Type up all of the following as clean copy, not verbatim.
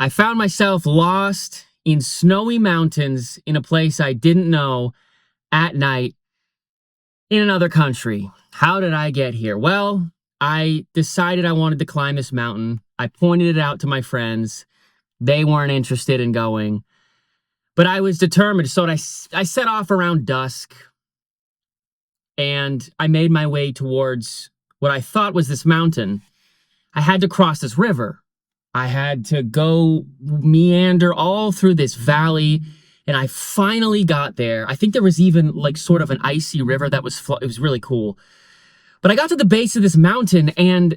I found myself lost in snowy mountains in a place I didn't know at night in another country. How did I get here? Well, I decided I wanted to climb this mountain. I pointed it out to my friends. They weren't interested in going, but I was determined. So I set off around dusk and I made my way towards what I thought was this mountain. I had to cross this river. I had to go meander all through this valley, and I finally got there. I think there was even like sort of an icy river that was it was really cool. But I got to the base of this mountain, and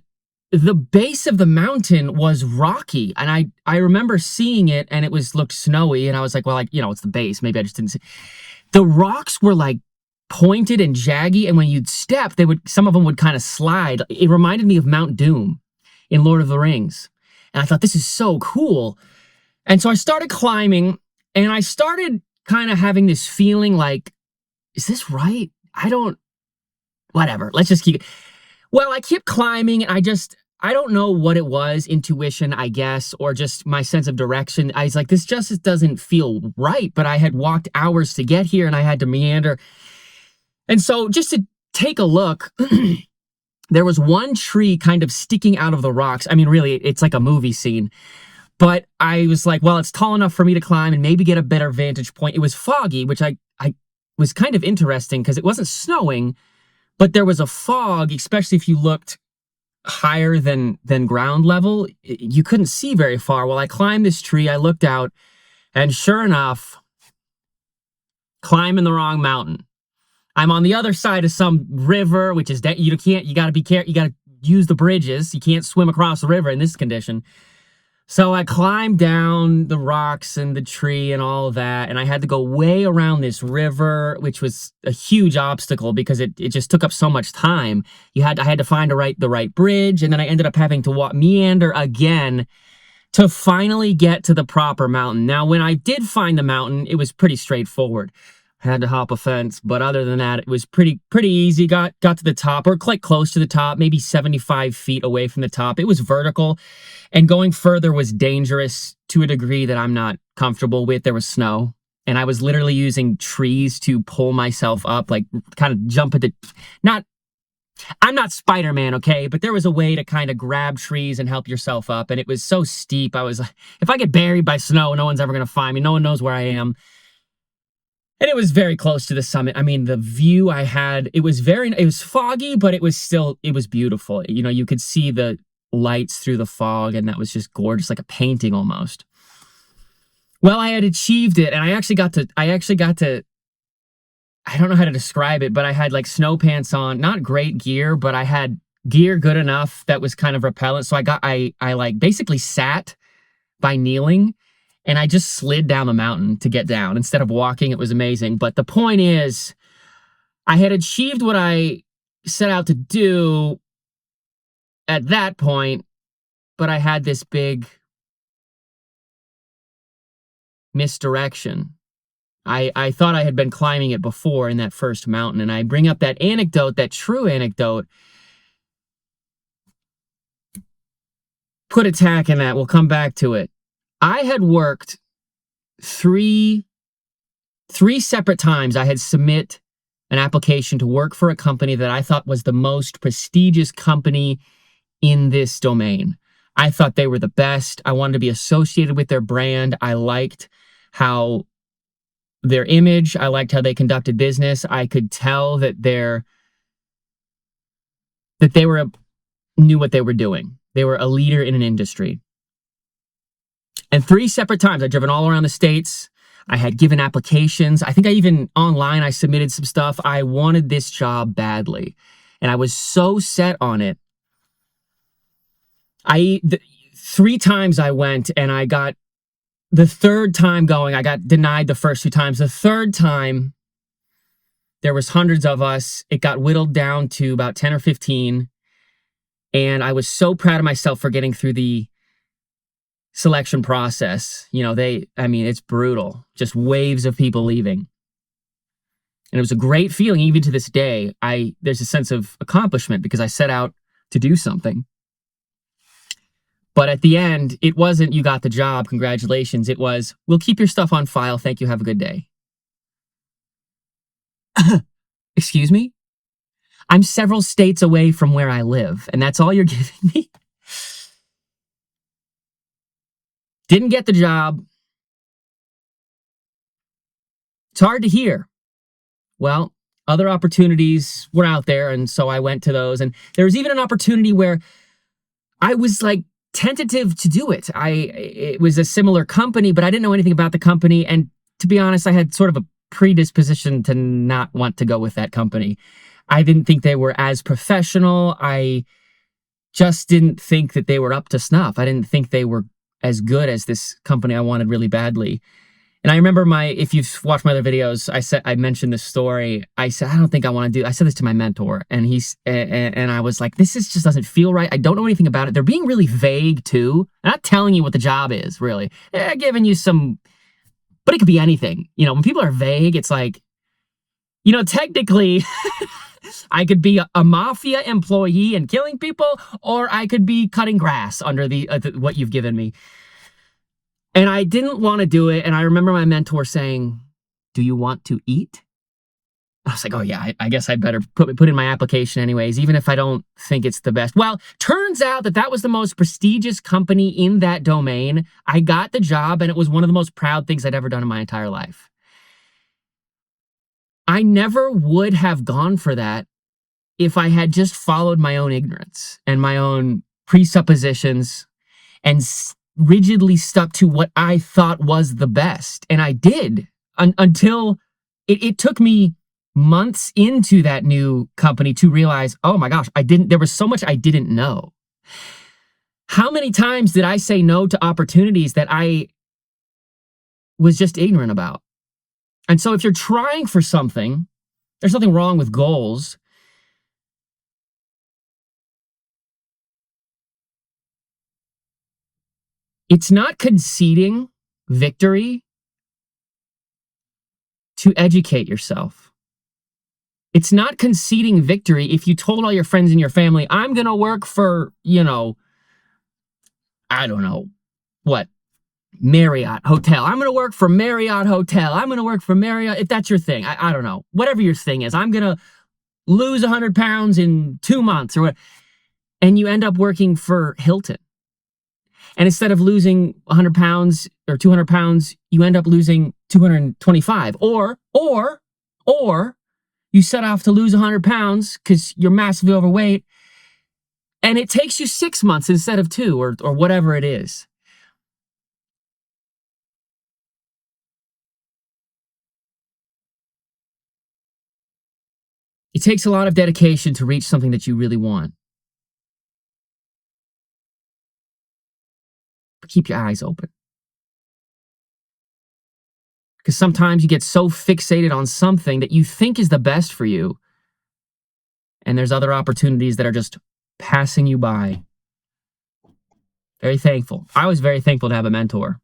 the base of the mountain was rocky, and I remember seeing it, and it looked snowy, and I was like, well, it's the base. Maybe I just didn't see. The rocks were like pointed and jaggy, and when you'd step, some of them would kind of slide. It reminded me of Mount Doom in Lord of the Rings. And I thought, this is so cool. And so I started climbing, and I started kind of having this feeling like, is this right? Whatever, let's just keep it. Well, I kept climbing, and I don't know what it was, intuition, I guess, or just my sense of direction. I was like, this just doesn't feel right, but I had walked hours to get here, and I had to meander. And so just to take a look, there was one tree kind of sticking out of the rocks. I mean, really, it's like a movie scene. But I was like, well, it's tall enough for me to climb and maybe get a better vantage point. It was foggy, which I was kind of interesting because it wasn't snowing, but there was a fog, especially if you looked higher than ground level. You couldn't see very far. Well, I climbed this tree, I looked out, and sure enough, climbing the wrong mountain. I'm on the other side of some river, which is you got to be careful. You got to use the bridges. You can't swim across the river in this condition. So I climbed down the rocks and the tree and all of that, and I had to go way around this river, which was a huge obstacle because it just took up so much time. I had to find the right bridge, and then I ended up having to meander again to finally get to the proper mountain. Now, when I did find the mountain, it was pretty straightforward. Had to hop a fence, but other than that, it was pretty easy. Got to the top, or quite close to the top, maybe 75 feet away from the top. It was vertical, and going further was dangerous to a degree that I'm not comfortable with. There was snow, and I was literally using trees to pull myself up, like kind of jump at I'm not Spider-Man, okay? But there was a way to kind of grab trees and help yourself up, and it was so steep. I was like, if I get buried by snow, no one's ever going to find me. No one knows where I am. And it was very close to the summit. I mean, the view I had, it was foggy, but it was beautiful. You could see the lights through the fog, and that was just gorgeous, like a painting almost. Well, I had achieved it, and I actually got to, I don't know how to describe it, but I had like snow pants on, not great gear, but I had gear good enough that was kind of repellent. So I like basically sat by kneeling, and I just slid down the mountain to get down instead of walking. It was amazing. But the point is, I had achieved what I set out to do at that point, but I had this big misdirection. I thought I had been climbing it before in that first mountain, and I bring up that anecdote, that true anecdote. Put a tack in that. We'll come back to it. I had worked three separate times. I had submit an application to work for a company that I thought was the most prestigious company in this domain. I thought they were the best. I wanted to be associated with their brand. I liked how their image, I liked how they conducted business. I could tell that they knew what they were doing. They were a leader in an industry. And three separate times, I'd driven all around the States. I had given applications. I think I submitted some stuff. I wanted this job badly. And I was so set on it. Three times I went, and the third time going, I got denied the first two times. The third time, there was hundreds of us. It got whittled down to about 10 or 15. And I was so proud of myself for getting through the selection process. It's brutal. Just waves of people leaving. And it was a great feeling. Even to this day, there's a sense of accomplishment because I set out to do something. But at the end, it wasn't, you got the job, congratulations. It was, we'll keep your stuff on file. Thank you. Have a good day. Excuse me? I'm several states away from where I live, and that's all you're giving me? Didn't get the job. It's hard to hear. Well, other opportunities were out there, and so I went to those. And there was even an opportunity where I was like tentative to do it. It was a similar company, but I didn't know anything about the company. And to be honest, I had sort of a predisposition to not want to go with that company. I didn't think they were as professional. I just didn't think that they were up to snuff. I didn't think they were as good as this company I wanted really badly. And I remember if you've watched my other videos, I mentioned this story. I said, I don't think I want to do, I said this to my mentor, and I was like, this just doesn't feel right. I don't know anything about it. They're being really vague too. They're not telling you what the job is, really. They're giving you some, but it could be anything. You know, when people are vague, it's like, you know, technically, I could be a mafia employee and killing people, or I could be cutting grass under what you've given me. And I didn't want to do it. And I remember my mentor saying, do you want to eat? I was like, oh yeah, I guess I better put in my application anyways, even if I don't think it's the best. Well, turns out that was the most prestigious company in that domain. I got the job, and it was one of the most proud things I'd ever done in my entire life. I never would have gone for that if I had just followed my own ignorance and my own presuppositions and rigidly stuck to what I thought was the best. And I did until it took me months into that new company to realize, oh my gosh, there was so much I didn't know. How many times did I say no to opportunities that I was just ignorant about? And so if you're trying for something, there's nothing wrong with goals. It's not conceding victory to educate yourself. It's not conceding victory if you told all your friends and your family, I'm going to work for, you know, I don't know, what, Marriott Hotel. I'm going to work for Marriott Hotel. I'm going to work for Marriott, if that's your thing. I don't know. Whatever your thing is, I'm going to lose 100 pounds in 2 months or what. And you end up working for Hilton. And instead of losing 100 pounds or 200 pounds, you end up losing 225. Or you set off to lose 100 pounds because you're massively overweight, and it takes you 6 months instead of 2 or whatever it is. It takes a lot of dedication to reach something that you really want. But keep your eyes open. Because sometimes you get so fixated on something that you think is the best for you, and there's other opportunities that are just passing you by. Very thankful. I was very thankful to have a mentor.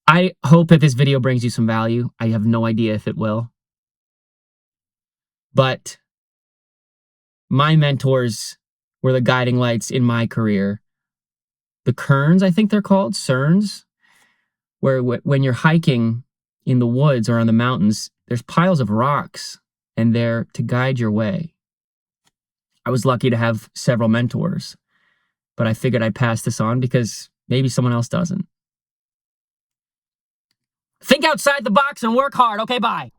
I hope that this video brings you some value. I have no idea if it will. But my mentors were the guiding lights in my career. The Kerns, I think they're called, Cerns, where when you're hiking in the woods or on the mountains, there's piles of rocks, and they're to guide your way. I was lucky to have several mentors, but I figured I'd pass this on because maybe someone else doesn't. Think outside the box and work hard. Okay, bye.